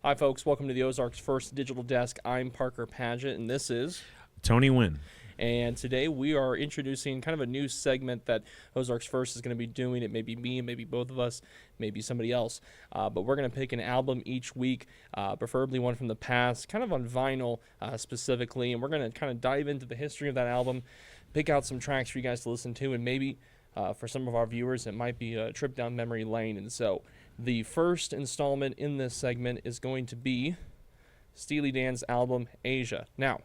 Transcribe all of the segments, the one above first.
Hi, folks. Welcome to the Ozarks First Digital Desk. I'm Parker Padgett, and this is Tony Nguyen. And today we are introducing kind of a new segment that Ozarks First is going to be doing. It may be me, maybe both of us, maybe somebody else. But we're going to pick an album each week, preferably one from the past, kind of on vinyl specifically. And we're going to kind of dive into the history of that album, pick out some tracks for you guys to listen to, and maybe for some of our viewers, it might be a trip down memory lane. And so the first installment in this segment is going to be Steely Dan's album, Asia. Now,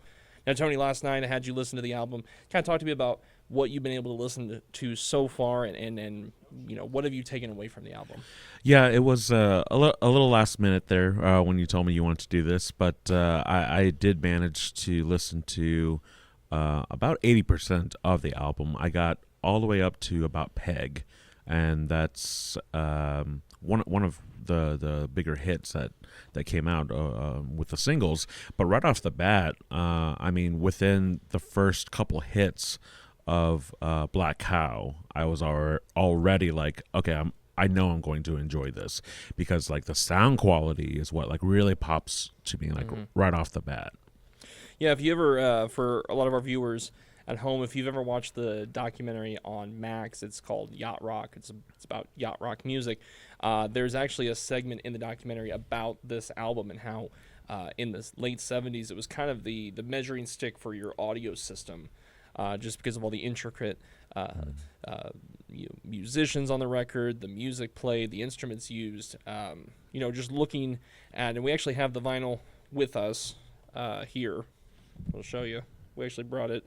Tony, last night I had you listen to the album. Kind of talk to me about what you've been able to listen to so far, and you know, what have you taken away from the album? Yeah, it was a little last minute there when you told me you wanted to do this, but I did manage to listen to about 80% of the album. I got all the way up to about Peg, and that's one of the bigger hits that came out with the singles. But right off the bat, I mean, within the first couple hits of Black Cow, I was already like, okay, I know I'm going to enjoy this, because like the sound quality is what like really pops to me like right off the bat. Yeah, if you ever, for a lot of our viewers at home, if you've ever watched the documentary on Max, it's called Yacht Rock. It's about yacht rock music. There's actually a segment in the documentary about this album and how in the late 70s it was kind of the measuring stick for your audio system, just because of all the intricate musicians on the record, the music played, the instruments used. Just looking at, and we actually have the vinyl with us here. I'll show you. We actually brought it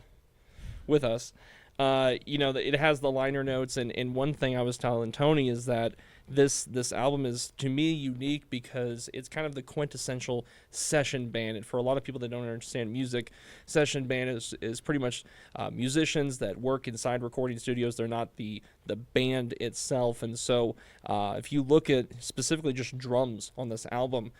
with us. It has the liner notes, and one thing I was telling Tony is that this album is, to me, unique because it's kind of the quintessential session band. And for a lot of people that don't understand music, session band is pretty much musicians that work inside recording studios. They're not the band itself. And so if you look at specifically just drums on this album,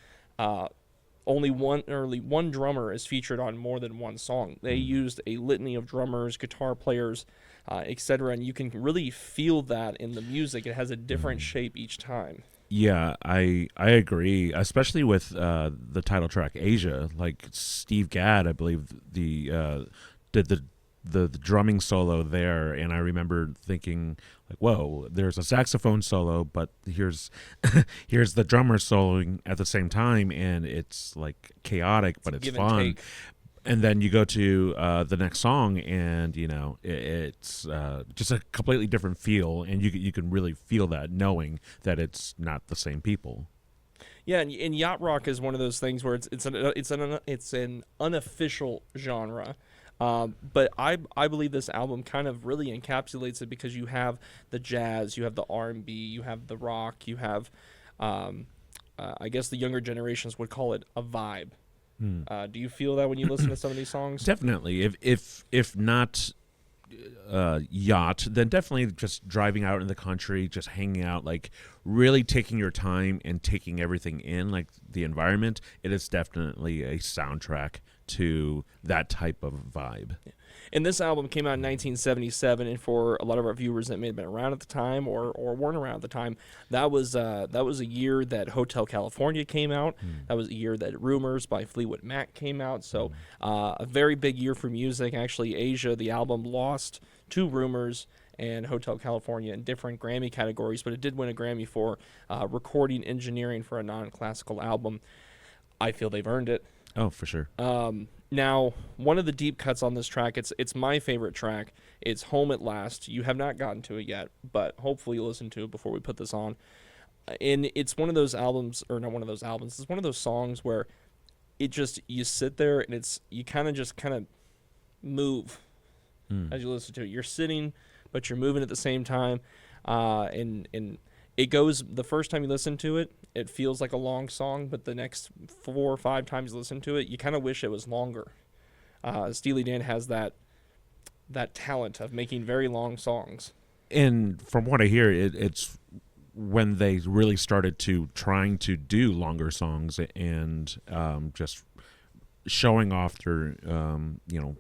only one drummer is featured on more than one song. They used a litany of drummers, guitar players, etc., and you can really feel that in the music. It has a different shape each time. Yeah, I agree, especially with the title track Asia. Like Steve Gadd, I believe, did the drumming solo there, and I remember thinking like, whoa, there's a saxophone solo, but here's the drummer soloing at the same time, and it's like chaotic, but it's fun. And then you go to the next song, and you know it's just a completely different feel, and you can really feel that, knowing that it's not the same people. Yeah, and yacht rock is one of those things where it's an unofficial genre. But I believe this album kind of really encapsulates it, because you have the jazz, you have the R&B, you have the rock, you have, I guess the younger generations would call it a vibe. Do you feel that when you listen to some of these songs? Definitely. If not yacht, then definitely just driving out in the country, just hanging out, like really taking your time and taking everything in, like the environment. It is definitely a soundtrack to that type of vibe. And this album came out in 1977, and for a lot of our viewers that may have been around at the time or weren't around at the time, that was a year that Hotel California came out. That was a year that Rumors by Fleetwood Mac came out. So a very big year for music. Actually, Asia, the album, lost to Rumors and Hotel California in different Grammy categories, but it did win a Grammy for recording engineering for a non-classical album. I feel they've earned it. Oh, for sure. Now, one of the deep cuts on this track, it's my favorite track. It's Home at Last. You have not gotten to it yet, but hopefully you'll listen to it before we put this on. And it's one of those albums, or not one of those albums, it's one of those songs where it just, you sit there and you kind of move as you listen to it. You're sitting, but you're moving at the same time. And it goes, the first time you listen to it, it feels like a long song, but the next 4 or 5 times you listen to it, you kind of wish it was longer. Steely Dan has that talent of making very long songs. And from what I hear, it's when they really started trying to do longer songs and just showing off their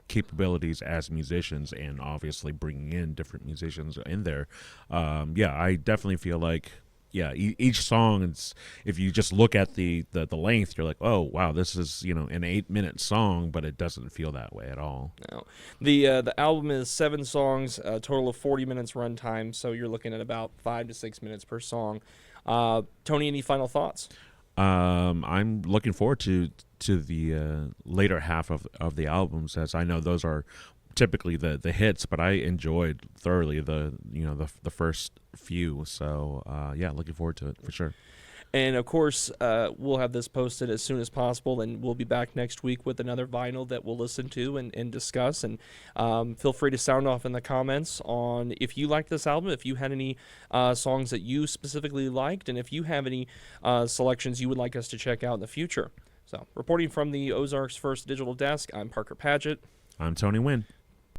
capabilities as musicians, and obviously bringing in different musicians in there. I definitely feel like yeah, each song is, if you just look at the length, you're like, oh wow, this is an 8-minute song, but it doesn't feel that way at all. No. The album is 7 songs, a total of 40 minutes runtime, so you're looking at about 5 to 6 minutes per song. Tony, any final thoughts? I'm looking forward to the later half of the albums, as I know those are typically the hits, but I enjoyed thoroughly the first few. So yeah, looking forward to it for sure. And of course, we'll have this posted as soon as possible, and we'll be back next week with another vinyl that we'll listen to and discuss. And feel free to sound off in the comments on if you liked this album, if you had any songs that you specifically liked, and if you have any selections you would like us to check out in the future. So, reporting from the Ozarks First Digital Desk, I'm Parker Padgett. I'm Tony Nguyen.